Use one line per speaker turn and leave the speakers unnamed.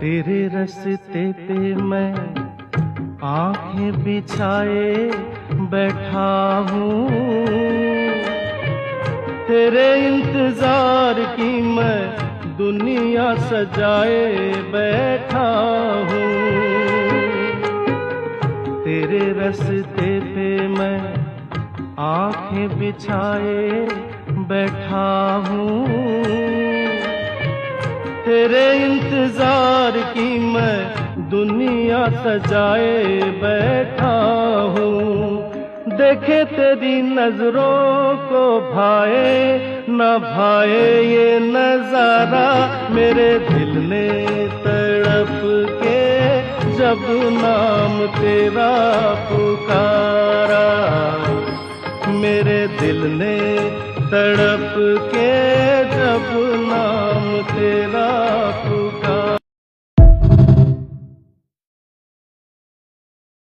तेरे रास्ते पे मैं आंखें बिछाए बैठा हूँ, तेरे इंतजार की मैं दुनिया सजाए बैठा हूँ। तेरे रास्ते पे मैं आंखें बिछाए बैठा हूँ, तेरे इंतजार की मैं दुनिया सजाए बैठा हूँ। देखे तेरी नजरों को भाए न भाए ये नजारा, मेरे दिल ने तड़प के जब नाम तेरा पुकारा, मेरे दिल ने तड़प के जब नाम